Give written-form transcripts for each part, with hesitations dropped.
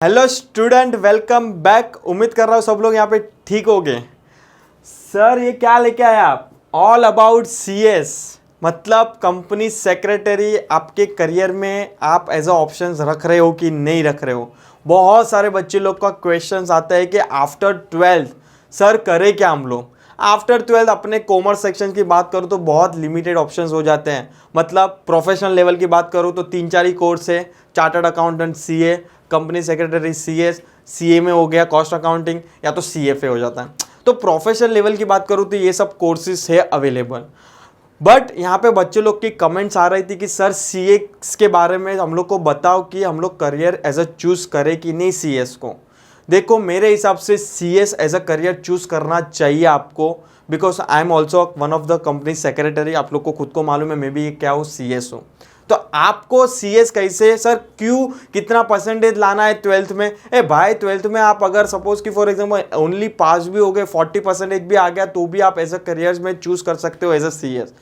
Hello student, welcome back. उम्मीद कर रहा हूँ सब लोग यहाँ पे ठीक हो गए। सर ये क्या लेके आए आप? ऑल अबाउट सीएस, मतलब कंपनी सेक्रेटरी। आपके करियर में आप एज अ ऑप्शन रख रहे हो कि नहीं रख रहे हो? बहुत सारे बच्चे लोग का क्वेश्चन आता है कि आफ्टर 12th सर करे क्या हम लोग। आफ्टर 12th अपने कॉमर्स सेक्शन की बात करूँ तो बहुत लिमिटेड ऑप्शंस हो जाते हैं। मतलब प्रोफेशनल लेवल की बात करूँ तो 3-4 ही कोर्स है। Chartered accountant CA, company secretary CS, CA में हो गया कॉस्ट अकाउंटिंग, या तो सीएफए हो जाता है। तो प्रोफेशनल लेवल की बात करूँ तो ये सब कोर्सेज है अवेलेबल। बट यहाँ पे बच्चे लोग की कमेंट्स आ रही थी कि सर सीए के बारे में हम लोग को बताओ कि हम लोग करियर एज अ चूज करें कि नहीं सीएस को। देखो मेरे हिसाब से CS as a career choose करना चाहिए आपको, because I am also one of the company secretary. आप लोग को खुद को मालूम है मैं भी क्या हूँ, सीएस हूँ। तो आपको सीएस कैसे सर, क्यों, कितना परसेंटेज लाना है 12th में? ए भाई 12th में आप अगर सपोज कि फॉर एग्जांपल ओनली पास भी हो गए, 40% भी आ गया तो भी आप एज अ करियर में चूज कर सकते हो as a CS.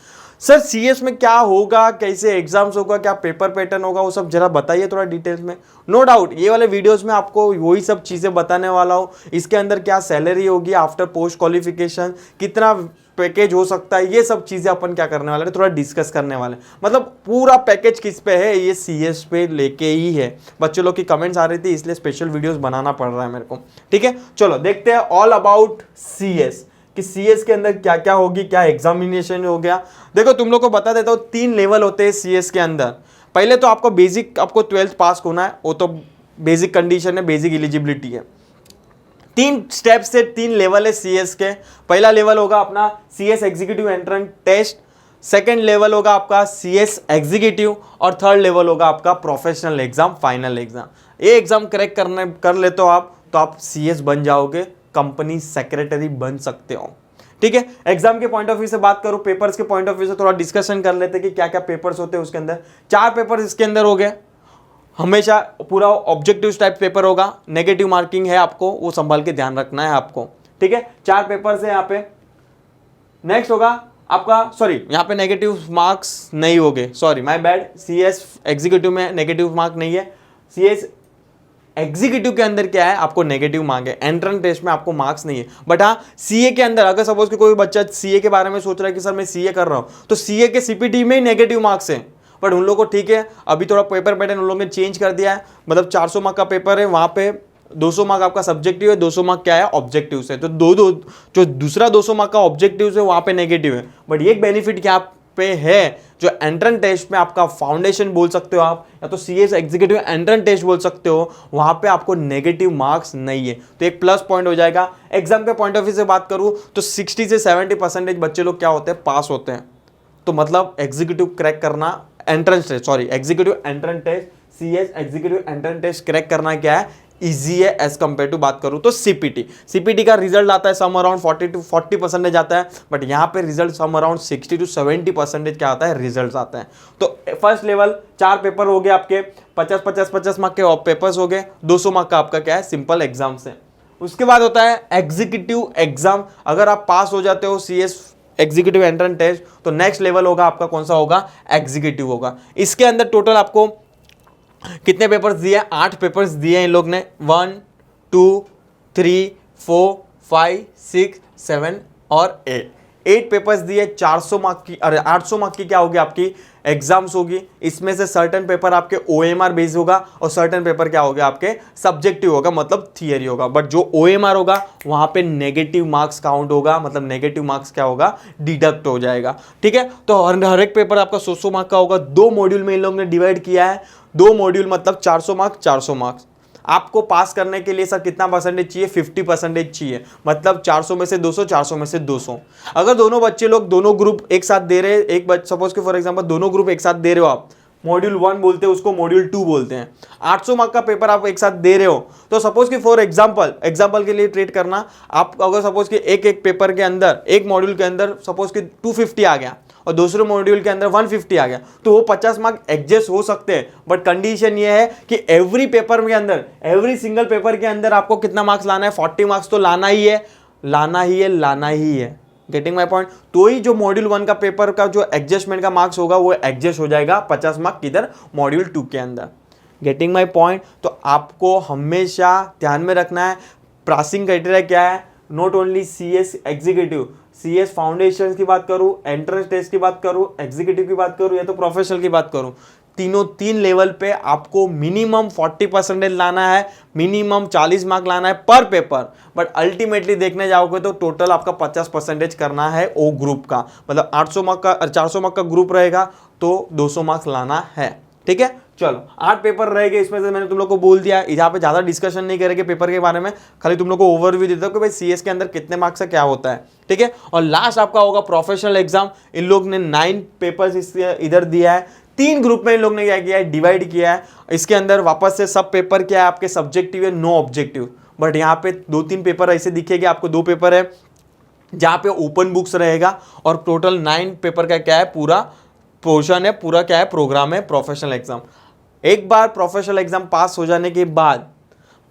Sir CS में क्या होगा, कैसे एग्जाम्स होगा, क्या पेपर पैटर्न होगा, वो सब जरा बताइए थोड़ा डिटेल्स में। नो डाउट ये वाले वीडियोस में आपको वही सब चीज़ें बताने वाला हूँ। इसके अंदर क्या सैलरी होगी आफ्टर पोस्ट क्वालिफिकेशन, कितना पैकेज हो सकता है, ये सब चीज़ें अपन क्या करने वाले हैं, थोड़ा डिस्कस करने वाले हैं। मतलब पूरा पैकेज किस पे है, ये सीएस पे लेके ही है। बच्चों लोग की कमेंट्स आ रही थी इसलिए स्पेशल वीडियोस बनाना पड़ रहा है मेरे को। ठीक है, चलो देखते हैं ऑल अबाउट सीएस कि सीएस के अंदर क्या क्या होगी, क्या एग्जामिनेशन हो गया। देखो तुम लोग को बता देता हूँ 3 लेवल होते हैं सीएस के अंदर। पहले तो आपको बेसिक, आपको 12th पास होना है, वो तो बेसिक कंडीशन है, बेसिक एलिजिबिलिटी है। 3 स्टेप से 3 लेवल है सीएस के। पहला लेवल होगा अपना CS executive entrance test, second level होगा आपका सीएस एग्जीक्यूटिव, और थर्ड लेवल होगा आपका प्रोफेशनल एग्जाम, फाइनल एग्जाम। ये एग्जाम क्रैक कर लेते हो आप तो आप सीएस बन जाओगे, कंपनी सेक्रेटरी बन सकते हो। ठीक है, एग्जाम के पॉइंट ऑफ व्यू से बात करूं, पेपर्स के पॉइंट ऑफ व्यू से थोड़ा डिस्कशन कर लेते हैं कि क्या क्या पेपर्स होते हैं उसके अंदर। 4 पेपर इसके अंदर हो गए। हमेशा पूरा ऑब्जेक्टिव टाइप पेपर होगा, नेगेटिव मार्किंग है, आपको वो संभाल के ध्यान रखना है आपको। ठीक है, 4 पेपर्स है यहाँ पे। नेक्स्ट होगा आपका, सॉरी यहाँ पे नेगेटिव मार्क्स नहीं होंगे, sorry my bad. CS executive में नेगेटिव मार्क नहीं है। सीएस एग्जीक्यूटिव के अंदर क्या है, आपको नेगेटिव मार्क है। एंट्रेंस टेस्ट में आपको मार्क्स नहीं है। बट हाँ सीए के अंदर अगर सपोज कि कोई बच्चा सीए के बारे में सोच रहा है कि सर मैं सीए कर रहा हूँ, तो सीए के सीपीटी में ही नेगेटिव मार्क्स है। बट उन लोगों को ठीक है, अभी थोड़ा पेपर पैटर्न उन लोगों ने चेंज कर दिया है। मतलब 400 मार्क का पेपर है, वहाँ पे 200 मार्क आपका सब्जेक्टिव है, 200 मार्क क्या है ऑब्जेक्टिव से। तो जो दूसरा 200 मार्क का ऑब्जेक्टिव है वहाँ पे नेगेटिव है। बट ये बेनिफिट क्या पे है, जो एंट्रेंस टेस्ट में आपका फाउंडेशन बोल सकते हो आप, या तो सीएस एग्जीक्यूटिव एंट्रेंस टेस्ट बोल सकते हो, वहां पे आपको नेगेटिव मार्क्स नहीं है, तो एक प्लस पॉइंट हो जाएगा। एग्जाम के पॉइंट ऑफ व्यू से बात करूं तो 60 से 70% बच्चे लोग क्या होते हैं, पास होते हैं। तो मतलब एग्जीक्यूटिव क्रैक करना, entrance test, sorry executive entrance test, CS executive entrance test crack करना क्या है, इजी है एज कंपेयर टू बात करूं तो सीपीटी का रिजल्ट आता है सम अराउंड 40% आता है। बट यहां पे रिजल्ट सम अराउंड 60 to 70% क्या आता है, रिजल्ट आता है। तो फर्स्ट लेवल 4 पेपर हो गए आपके, 50 मार्क के पेपर्स हो गए, 200 मार्क का आपका क्या है, सिंपल एग्जाम से। उसके बाद होता है एग्जीक्यूटिव एग्जाम। अगर आप पास हो जाते हो सीएस एग्जीक्यूटिव एंट्रेंस टेस्ट तो नेक्स्ट लेवल होगा आपका, कौन सा होगा, एग्जीक्यूटिव होगा। इसके अंदर टोटल आपको कितने पेपर्स दिए, 8 पेपर्स दिए इन लोग ने, 1 2 3 4 5 6 7 और 8 पेपर्स दिए। 400 मार्क की, अरे 800 मार्क की क्या होगी आपकी एग्जाम्स होगी। इसमें से सर्टेन पेपर आपके ओएमआर बेस होगा और सर्टेन पेपर क्या होगा आपके सब्जेक्टिव होगा, मतलब थियरी होगा। बट जो ओएमआर होगा वहां पे नेगेटिव मार्क्स काउंट होगा, मतलब नेगेटिव मार्क्स क्या होगा, डिडक्ट हो जाएगा। ठीक है, तो हर एक पेपर आपका 100 मार्क का होगा। 2 मॉड्यूल में इन लोगों ने डिवाइड किया है, 2 मॉड्यूल मतलब 400 मार्क्स 400 मार्क्स। आपको पास करने के लिए सर कितना परसेंटेज चाहिए, 50% चाहिए, मतलब 400 में से 200, 400 में से 200। अगर दोनों बच्चे लोग दोनों ग्रुप एक साथ दे रहे हैं, एक सपोज के फॉर एग्जांपल दोनों ग्रुप एक साथ दे रहे हो आप, मॉड्यूल 1 बोलते हैं उसको, मॉड्यूल 2 बोलते हैं, 800 मार्क का पेपर आप एक साथ दे रहे हो, तो सपोज कि फॉर एग्जांपल के लिए ट्रीट करना, आप अगर सपोज कि एक पेपर के अंदर, एक मॉड्यूल के अंदर सपोज कि 250 आ गया और दूसरे मॉड्यूल के अंदर 150 आ गया, तो वो 50 मार्क एडजस्ट हो सकते हैं। बट कंडीशन ये है कि एवरी पेपर के अंदर, एवरी सिंगल पेपर के अंदर आपको कितना मार्क्स लाना है, 40 मार्क्स तो लाना ही है, लाना ही है। Getting my point. तो ही जो मॉड्यूल 1 का पेपर का जो एडजस्टमेंट का मार्क्स होगा वो एडजस्ट हो जाएगा 50 मार्क किधर, मॉड्यूल 2 के अंदर। Getting my point. तो आपको हमेशा ध्यान में रखना है पासिंग क्राइटेरिया क्या है, not only CS executive, CS foundation की बात करूँ, एंट्रेंस टेस्ट की बात करूँ, एग्जीक्यूटिव की बात करूँ या तो प्रोफेशनल की बात करूँ, तीन लेवल पे आपको मिनिमम 40% लाना है, मिनिमम 40 मार्क लाना है पर पेपर। बट अल्टीमेटली देखने जाओगे तो टोटल आपका 50% करना है ओ ग्रुप का, मतलब 800 मार्क का 400 मार्क का ग्रुप रहेगा तो 200 मार्क्स लाना है। ठीक है, चलो 8 पेपर रहेंगे, इसमें से मैंने तुम लोग को बोल दिया, यहाँ पे ज़्यादा डिस्कशन नहीं करेंगे पेपर के बारे में, खाली तुम लोग को ओवरव्यू देता हूँ कि भाई CS के अंदर कितने मार्क्स है क्या होता है। ठीक है, और लास्ट आपका होगा प्रोफेशनल एग्जाम। इन लोग ने 9 पेपर्स इधर दिया है, 3 ग्रुप में इन लोग ने क्या किया है, डिवाइड किया है। इसके अंदर वापस से सब पेपर क्या है आपके सब्जेक्टिव है, नो ऑब्जेक्टिव। बट यहाँ पे 2-3 पेपर ऐसे दिखेंगे आपको, 2 पेपर है जहाँ पे ओपन बुक्स रहेगा और टोटल 9 पेपर का क्या है पूरा पोर्शन है, पूरा क्या है प्रोग्राम है प्रोफेशनल एग्जाम। एक बार प्रोफेशनल एग्जाम पास हो जाने के बाद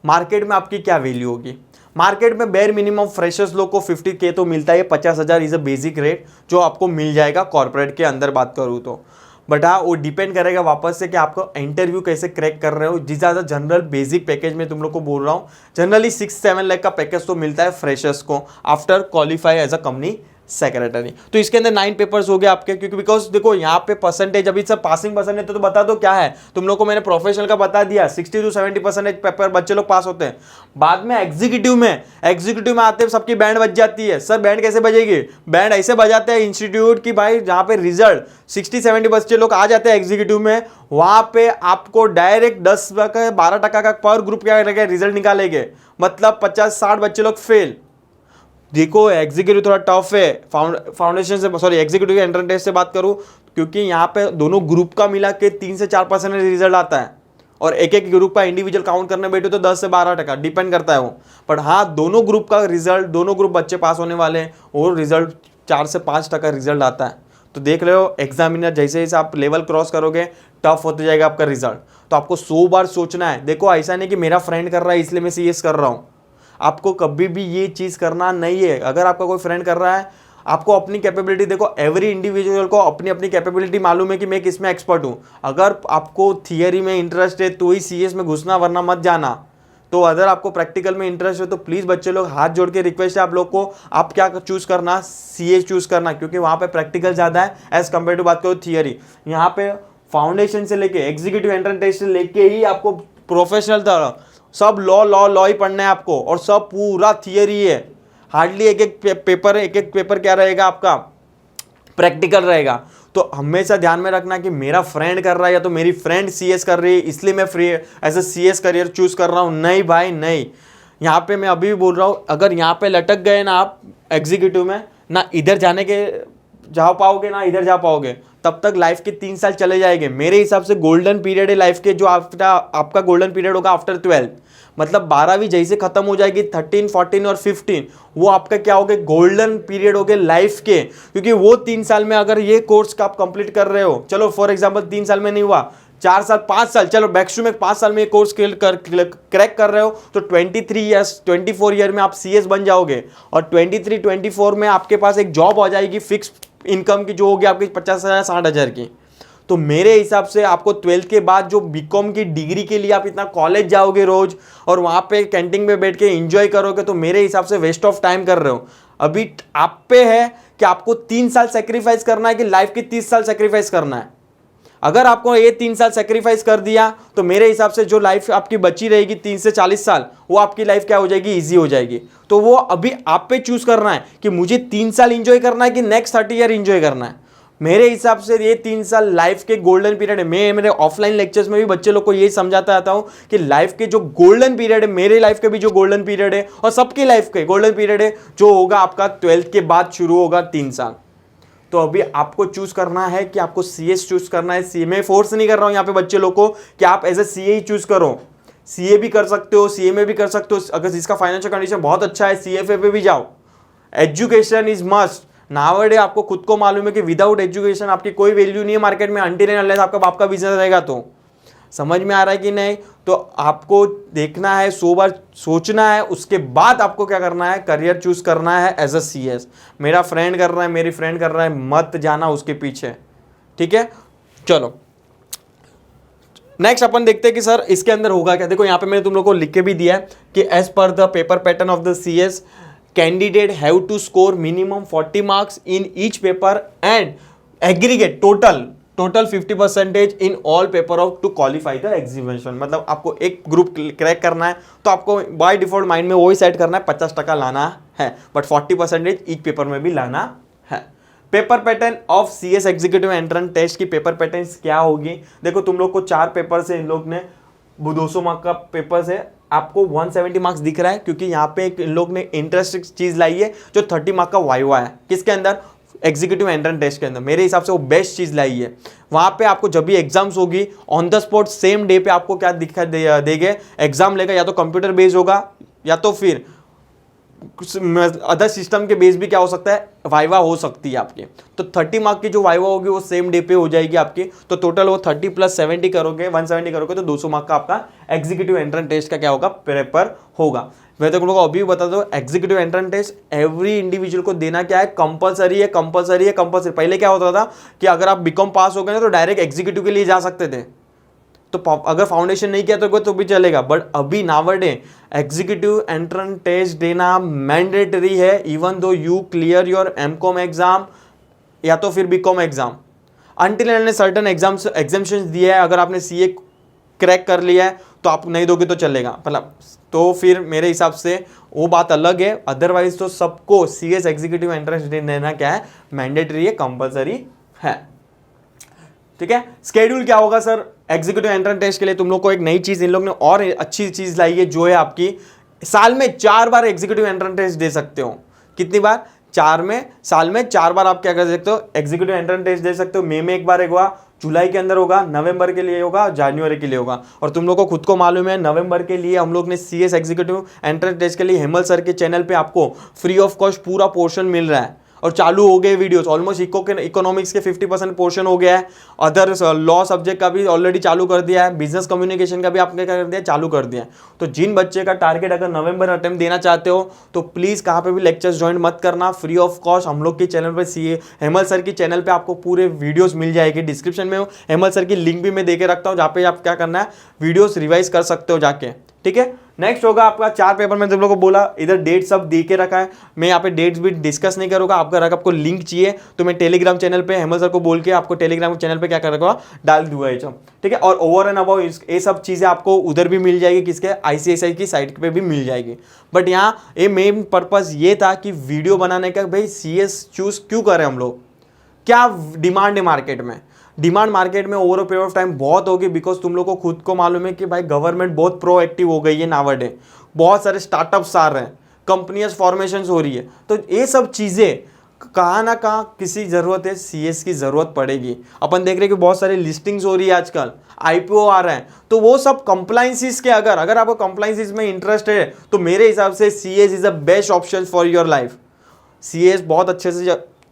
मार्केट में आपकी क्या वैल्यू होगी, मार्केट में बेयर मिनिमम फ्रेशर्स लोग को 50K तो मिलता है, 50,000 इज अ बेसिक रेट जो आपको मिल जाएगा कॉर्पोरेट के अंदर बात करूँ तो। बट हाँ वो डिपेंड करेगा वापस से कि आपको इंटरव्यू कैसे क्रैक कर रहे हो। जिस ज़्यादा जनरल बेसिक पैकेज में तुम लोग को बोल रहा हूँ, जनरली 6-7 लाख का पैकेज तो मिलता है फ्रेशर्स को after qualify as a company secretary. तो इसके अंदर 9 पेपर्स हो गए आपके, क्योंकि बिकॉज देखो यहाँ पे परसेंटेज अभी सब पासिंग परसेंटेज तो बता दो क्या है तुम लोग को, मैंने प्रोफेशनल का बता दिया 60 to 70% पेपर बच्चे लोग पास होते हैं। बाद में एग्जीक्यूटिव में आते सबकी बैंड बज जाती है। सर बैंड कैसे बजेगी, बैंड ऐसे बजाते हैं इंस्टीट्यूट की भाई जहाँ पे रिजल्ट 60-70 बच्चे लोग आ जाते हैं एग्जीक्यूटिव में, वहां पे आपको डायरेक्ट 10-12% का पर ग्रुप क्या रिजल्ट निकालेंगे, मतलब 50-60 बच्चे लोग फेल। देखो एग्जीक्यूटिव थोड़ा टफ है, फाउंडेशन से सॉरी एग्जीक्यूटिव एंट्रेंस टेस्ट से बात करूं, क्योंकि यहाँ पे दोनों ग्रुप का मिला के 3 से 4% रिजल्ट आता है और एक ग्रुप का इंडिविजुअल काउंट करने बैठे तो 10 से 12% डिपेंड करता है वो। पर हाँ दोनों ग्रुप का रिजल्ट, दोनों ग्रुप बच्चे पास होने वाले हैं और रिजल्ट 4 से 5% रिजल्ट आता है। तो देख रहे हो एग्जामिनर जैसे जैसे आप लेवल क्रॉस करोगे टफ होते जाएगा आपका रिजल्ट। तो आपको 100 बार सोचना है। देखो ऐसा नहीं कि मेरा फ्रेंड कर रहा है इसलिए मैं CS कर रहा हूँ, आपको कभी भी ये चीज़ करना नहीं है। अगर आपका कोई फ्रेंड कर रहा है, आपको अपनी कैपेबिलिटी देखो, एवरी इंडिविजुअल को अपनी अपनी कैपेबिलिटी मालूम है कि मैं किस में एक्सपर्ट हूँ। अगर आपको थियरी में इंटरेस्ट है तो ही CS में घुसना, वरना मत जाना। तो अगर आपको प्रैक्टिकल में इंटरेस्ट है तो प्लीज़ बच्चे लोग हाथ जोड़ के रिक्वेस्ट है आप लोग को, आप क्या चूज़ करना, CS चूज़ करना, क्योंकि वहाँ पे प्रैक्टिकल ज़्यादा है एज़ कम्पेयर टू बात करो थियरी। यहाँ पे फाउंडेशन से लेके एग्जीक्यूटिव एंट्रेंस टेस्ट से लेके ही आपको प्रोफेशनल तरह सब लॉ ही पढ़ना है आपको, और सब पूरा थियरी है। हार्डली एक पेपर क्या रहेगा आपका प्रैक्टिकल रहेगा। तो हमेशा ध्यान में रखना कि मेरा फ्रेंड कर रहा है या तो मेरी फ्रेंड CS कर रही है इसलिए मैं free as a CS career choose कर रहा हूँ, नहीं भाई नहीं। यहाँ पे मैं अभी भी बोल रहा हूँ, अगर यहाँ पे लटक गए ना आप एग्जीक्यूटिव में, ना इधर जा पाओगे ना इधर जा पाओगे, तब तक लाइफ के 3 साल चले जाएंगे। मेरे हिसाब से गोल्डन पीरियड है लाइफ के, जो आपका गोल्डन पीरियड होगा आफ्टर 12, मतलब 12वीं जैसे खत्म हो जाएगी 13, 14 और 15, वो आपका क्या हो गए गोल्डन पीरियड हो गए लाइफ के। क्योंकि वो 3 साल में अगर ये कोर्स आप कंप्लीट कर रहे हो, चलो फॉर एग्जांपल 3 साल में नहीं हुआ, 4 साल 5 साल, चलो बैक्स टू में 5 साल में ये कोर्स क्रैक कर रहे हो तो 24 ईयर में आप CS बन जाओगे, और 23-24 में आपके पास एक जॉब आ जाएगी फिक्स इनकम की, जो होगी आपकी 50,000-60,000 की। तो मेरे हिसाब से आपको 12th के बाद जो BCom की डिग्री के लिए आप इतना कॉलेज जाओगे रोज और वहाँ पे कैंटीन में बैठ के एंजॉय करोगे, तो मेरे हिसाब से वेस्ट ऑफ टाइम कर रहे हो। अभी आप पे है कि आपको 3 साल सेक्रीफाइस करना है कि लाइफ के 30 साल सेक्रीफाइस करना है। अगर आपको ये 3 साल सेक्रीफाइस कर दिया तो मेरे हिसाब से जो लाइफ आपकी बची रहेगी 30 से 40 साल, वो आपकी लाइफ क्या हो जाएगी, ईजी हो जाएगी। तो वो अभी आप पे चूज करना है कि मुझे 3 साल इंजॉय करना है कि नेक्स्ट 30 ईयर इंजॉय करना है। मेरे हिसाब से ये 3 साल लाइफ के गोल्डन पीरियड है। मैं मेरे ऑफलाइन लेक्चर्स में भी बच्चे लोग को यही समझाता आता हूं कि लाइफ के जो गोल्डन पीरियड है, मेरे लाइफ के भी जो गोल्डन पीरियड है और सबकी लाइफ के गोल्डन पीरियड है, जो होगा आपका 12th के बाद शुरू होगा 3 साल। तो अभी आपको चूज करना है कि आपको CS चूज करना है। CA में फोर्स नहीं कर रहा हूं यहाँ पे बच्चे लोग को कि आप एज ए CA ही चूज करो, CA भी कर सकते हो, CA में भी कर सकते हो। अगर जिसका फाइनेंशियल कंडीशन बहुत अच्छा है CFA पे भी जाओ। Education is must. नावडे आपको खुद को मालूम है कि विदाउट एजुकेशन आपकी कोई वैल्यू नहीं है मार्केट में, अनटिल एंड अनलेस आपका बाप का बिजनेस रहेगा। तो समझ में आ रहा है कि नहीं? तो आपको देखना है, 100 बार सोचना है, उसके बाद आपको क्या करना है, करियर चूज करना है एज अ CS। मेरा फ्रेंड कर रहा है, मेरी फ्रेंड कर रहा है, मत जाना उसके पीछे, ठीक है? चलो नेक्स्ट अपन देखते हैं कि सर इसके अंदर होगा क्या। देखो यहाँ पे मैंने तुम लोग को लिख के भी दिया है कि as per the paper pattern of the CS candidate have to score minimum 40 marks in each paper and aggregate total 50% in all paper of to qualify the exhibition. मतलब आपको एक ग्रुप क्रैक करना है तो आपको बाय डिफॉल्ट माइंड में वही set करना है, 50% लाना है, बट 40% ईच पेपर में भी लाना है। Paper pattern of CS executive entrance test की पेपर पैटर्न क्या होगी। देखो तुम लोग को 4 पेपर से इन लोग ने 200 मार्क का पेपर से आपको 170 मार्क्स दिख रहा है, क्योंकि यहाँ पे इन लोग ने इंटरेस्टिंग चीज लाई है जो 30 मार्क का वाइवा है। किसके अंदर? एग्जीक्यूटिव एंट्रेंस टेस्ट के अंदर। मेरे हिसाब से वो बेस्ट चीज लाई है। वहां पे आपको जब भी एग्जाम्स होगी on the spot same day पे आपको क्या दिखा देंगे, एग्जाम लेगा, या तो कंप्यूटर बेस्ड होगा या तो फिर अदर सिस्टम के बेस भी क्या हो सकता है, वाइवा हो सकती है आपकी। तो 30 मार्क की जो वाइवा होगी वो सेम डे पे हो जाएगी आपकी। तो टोटल वो 30 + 70 करोगे, 170 करोगे तो 200 मार्क का आपका एग्जीक्यूटिव एंट्रेंस टेस्ट का क्या होगा, पेपर होगा। मैं तो लोगों को अभी बता दो, executive entrance test every individual को देना क्या है, कंपलसरी है, कंपलसरी है, कंपलसरी। पहले क्या होता था कि अगर आप बीकॉम पास हो गए ना तो डायरेक्ट एग्जीक्यूटिव के लिए जा सकते थे, तो अगर फाउंडेशन नहीं किया तो भी चलेगा। बट अभी नावडे एग्जीक्यूटिव एंट्रेंस टेस्ट देना मैंडेटरी है, even though you clear your MCOM exam या तो फिर BCom exam. Until and certain exams examinations दिए है, अगर आपने CA क्रैक कर लिया है तो आप नहीं दोगे तो चलेगा, मतलब तो फिर मेरे हिसाब से वो बात अलग है। अदरवाइज तो सबको CS एग्जीक्यूटिव एंट्रेंस देना क्या है, मैंडेटरी है, कंपलसरी है। ठीक है, स्केड्यूल क्या होगा सर एग्जीक्यूटिव एंट्रेंस टेस्ट के लिए। तुम लोग को एक नई चीज इन लोग ने और अच्छी चीज लाई है, जो है आपकी साल में 4 बार एग्जीक्यूटिव एंट्रेंस टेस्ट दे सकते हो। कितनी बार? साल में 4 बार आप क्या कर सकते हो, एग्जीक्यूटिव एंट्रेंस टेस्ट दे सकते हो। मई में एक बार होगा, जुलाई के अंदर होगा, नवंबर के लिए होगा, जनवरी के लिए होगा। और तुम लोग को खुद को मालूम है, नवंबर के लिए हम लोग ने CS एग्जीक्यूटिव एंट्रेंस टेस्ट के लिए हेमल सर के चैनल पे आपको फ्री ऑफ कॉस्ट पूरा पोर्शन मिल रहा है और चालू हो गए वीडियोस। ऑलमोस्ट इकोनॉमिक्स के 50% पोर्शन हो गया है। अदर लॉ सब्जेक्ट का भी ऑलरेडी चालू कर दिया है, बिजनेस कम्युनिकेशन का भी आपने क्या कर दिया, चालू कर दिया है। तो जिन बच्चे का टारगेट अगर नवंबर अटेम्प्ट देना चाहते हो तो प्लीज़ कहाँ पे भी लेक्चर्स ज्वाइन मत करना, फ्री ऑफ कॉस्ट हम लोग के चैनल पर CA हेमल सर की चैनल पर आपको पूरे वीडियोज़ मिल जाएगी। डिस्क्रिप्शन में हेमल सर की लिंक भी मैं दे के रखता हूँ, जहाँ पे आप क्या करना है, वीडियोज़ रिवाइज कर सकते हो जाके। ठीक है, नेक्स्ट होगा आपका 4 पेपर में तुम लोगों को बोला, इधर डेट सब दे के रखा है। मैं यहाँ पे डेट्स भी डिस्कस नहीं करूँगा। अगर आपको लिंक चाहिए तो मैं टेलीग्राम चैनल पे हेमल सर को बोल के आपको टेलीग्राम चैनल पे क्या कर रखा डाल दूंगा ये सब। ठीक है, और ओवर एंड अबाउट ये सब चीज़ें आपको उधर भी मिल जाएगी, किसके ICSI की साइट पे भी मिल जाएगी। बट यहाँ ये मेन पर्पज़ ये था कि वीडियो बनाने का, भाई CS चूज़ क्यों करें हम लोग, क्या डिमांड है मार्केट में। डिमांड मार्केट में over a period of time बहुत होगी, बिकॉज तुम लोग को खुद को मालूम है कि भाई गवर्नमेंट बहुत प्रोएक्टिव हो गई है नावडे, बहुत सारे स्टार्टअप्स आ रहे हैं, कंपनियां फॉर्मेशन हो रही है। तो ये सब चीज़ें कहाँ ना कहाँ किसी ज़रूरत है, CS की ज़रूरत पड़ेगी। अपन देख रहे हैं कि बहुत सारी लिस्टिंग्स हो रही है आजकल, IPO आ रहे हैं, तो वो सब कंप्लाइंसिस के अगर आपको कंप्लाइंसिस में इंटरेस्ट है तो मेरे हिसाब से CS is a best option for your life. CS बहुत अच्छे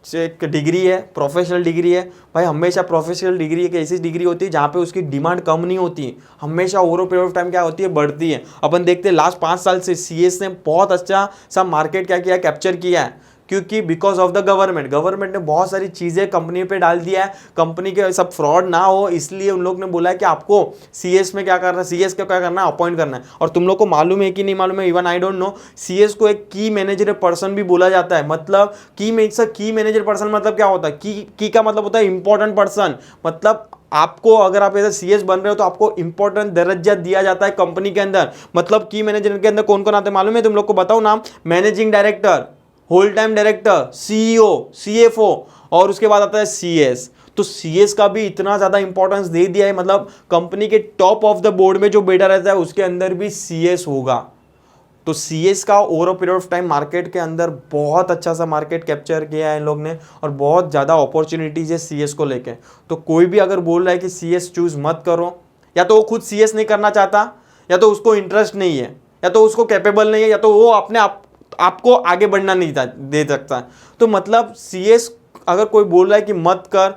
से एक डिग्री है, प्रोफेशनल डिग्री है। भाई हमेशा प्रोफेशनल डिग्री एक ऐसी डिग्री होती है जहाँ पे उसकी डिमांड कम नहीं होती है, हमेशा ओवर पीरियड ऑफ टाइम क्या होती है, बढ़ती है। अपन देखते हैं लास्ट 5 साल से CS ने बहुत अच्छा सा मार्केट क्या किया, कैप्चर किया है, क्योंकि बिकॉज ऑफ द गवर्नमेंट ने बहुत सारी चीज़ें कंपनी पे डाल दिया है। कंपनी के सब फ्रॉड ना हो इसलिए उन लोग ने बोला है कि आपको CS में क्या करना है, CS का क्या करना है, अपॉइंट करना है। और तुम लोग को मालूम है कि नहीं मालूम है, even I don't know, CS को एक की मैनेजर पर्सन भी बोला जाता है। मतलब की मैनेजर पर्सन मतलब क्या होता है, की का मतलब होता है इंपॉर्टेंट पर्सन। मतलब आपको अगर आप ऐसे CS बन रहे हो तो आपको इंपॉर्टेंट दर्जा दिया जाता है कंपनी के अंदर। मतलब की मैनेजर के अंदर कौन कौन आते हैं मालूम है तुम लोग को, बताओ नाम, managing director, whole time director, CEO, CFO और उसके बाद आता है CS। तो CS का भी इतना ज़्यादा इंपॉर्टेंस दे दिया है, मतलब कंपनी के टॉप ऑफ द बोर्ड में जो बैठा रहता है उसके अंदर भी CS होगा। तो CS का over a period of time market के अंदर बहुत अच्छा सा मार्केट कैप्चर किया है इन लोग ने, और बहुत ज़्यादा अपॉर्चुनिटीज़ है CS को लेके। तो कोई भी अगर बोल रहा है कि CS चूज़ मत करो, या तो वो खुद CS नहीं करना चाहता, या तो उसको इंटरेस्ट नहीं है, या तो उसको कैपेबल नहीं है, या तो वो अपने आपको आगे बढ़ना नहीं दे सकता। तो मतलब CS अगर कोई बोल रहा है कि मत कर,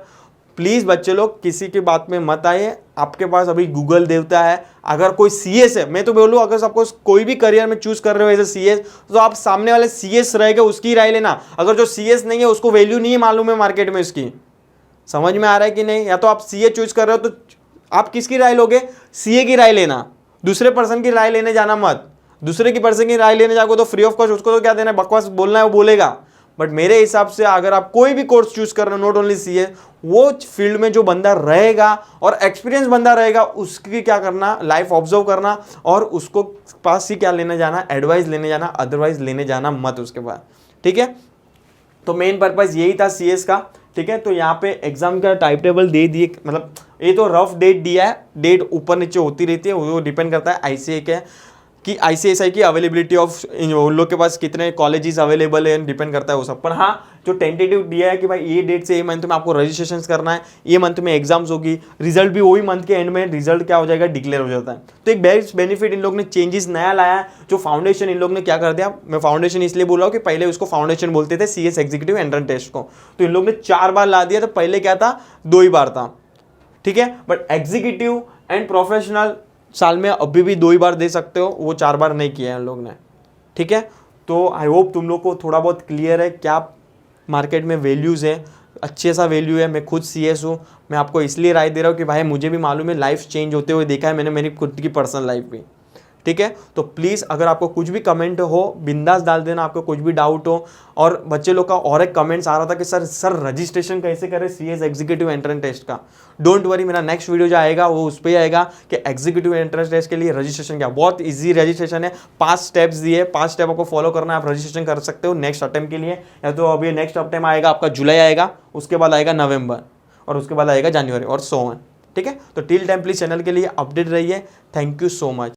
प्लीज़ बच्चे लोग किसी की बात में मत आइए। आपके पास अभी गूगल देवता है, अगर कोई CS है, मैं तो बोलूँ अगर आपको कोई भी करियर में चूज कर रहे हो एज ए CS, तो आप सामने वाले CS रहेगा उसकी राय लेना। अगर जो CS नहीं है उसको वैल्यू नहीं है मालूम है मार्केट में उसकी, समझ में आ रहा है कि नहीं। या तो आप CA चूज कर रहे हो तो आप किसकी राय लोगे? सीए की राय लेना, दूसरे पर्सन की राय लेने जाना मत। दूसरे की पर्सन की राय लेने जाओगे तो फ्री ऑफ कॉस्ट उसको तो क्या देना है, बकवास बोलना है वो बोलेगा। बट मेरे हिसाब से अगर आप कोई भी कोर्स चूज कर रहे हो, नॉट ओनली सीए, वो फील्ड में जो बंदा रहेगा और एक्सपीरियंस बंदा रहेगा उसकी क्या करना, लाइफ ऑब्जर्व करना और उसको पास ही क्या लेने जाना, एडवाइस लेने जाना, अदरवाइज लेने जाना मत उसके बाद। ठीक है, तो मेन पर्पज यही था सीएस का। ठीक है, तो यहाँ पे एग्जाम का टाइम टेबल दे दिए, मतलब ये तो रफ डेट दिया है, डेट ऊपर नीचे होती रहती है, वो डिपेंड करता है आईसीए के कि आईसीएसआई की अवेलेबिलिटी ऑफ उन लोग के पास कितने कॉलेजेस अवेलेबल है, डिपेंड करता है वो सब। पर हाँ, जो टेंटेटिव दिया है कि भाई ये डेट से ये मंथ में आपको रजिस्ट्रेशन करना है, ये मंथ में एग्जाम्स होगी, रिजल्ट भी वही मंथ के एंड में रिजल्ट क्या हो जाएगा, डिक्लेयर हो जाता है। तो एक बेस्ट बेनिफिट इन लोग ने चेंजेस नया लाया है। जो फाउंडेशन इन लोग ने क्या कर दिया, मैं फाउंडेशन इसलिए बोल रहा हूँ कि पहले उसको फाउंडेशन बोलते थे सीएस एग्जीक्यूटिव एंट्रेंस टेस्ट को, तो इन लोग ने 4 बार ला दिया, तो पहले क्या था 2 ही बार था। ठीक है, बट एग्जीक्यूटिव एंड प्रोफेशनल साल में अभी भी 2 ही बार दे सकते हो, वो 4 बार नहीं किया है इन लोग ने। ठीक है, तो आई होप तुम लोग को थोड़ा बहुत क्लियर है क्या मार्केट में वैल्यूज़ है, अच्छे सा वैल्यू है। मैं खुद सीएस हूँ, मैं आपको इसलिए राय दे रहा हूँ कि भाई मुझे भी मालूम है, लाइफ चेंज होते हुए देखा है मैंने, मेरी खुद की पर्सनल लाइफ भी। ठीक है, तो प्लीज़ अगर आपको कुछ भी कमेंट हो बिंदास डाल देना, आपको कुछ भी डाउट हो। और बच्चे लोग का और एक कमेंट्स आ रहा था कि सर रजिस्ट्रेशन कैसे करें सीएस एग्जीक्यूटिव एंट्रेंस टेस्ट का। डोंट वरी, मेरा नेक्स्ट वीडियो जो आएगा वो उस पर आएगा कि एग्जीक्यूटिव एंट्रेंस टेस्ट के लिए रजिस्ट्रेशन क्या, बहुत ईजी रजिस्ट्रेशन है, 5 स्टेप्स दिए, 5 स्टेप आपको फॉलो करना है, आप रजिस्ट्रेशन कर सकते हो नेक्स्ट अटेम्प्ट के लिए। या तो अभी नेक्स्ट अटेम्प्ट आएगा आपका जुलाई आएगा, उसके बाद आएगा नवंबर, और उसके बाद आएगा जनवरी और सो ऑन। ठीक है, तो टिल टाइम प्लीज चैनल के लिए अपडेट रहिए। Thank you so much.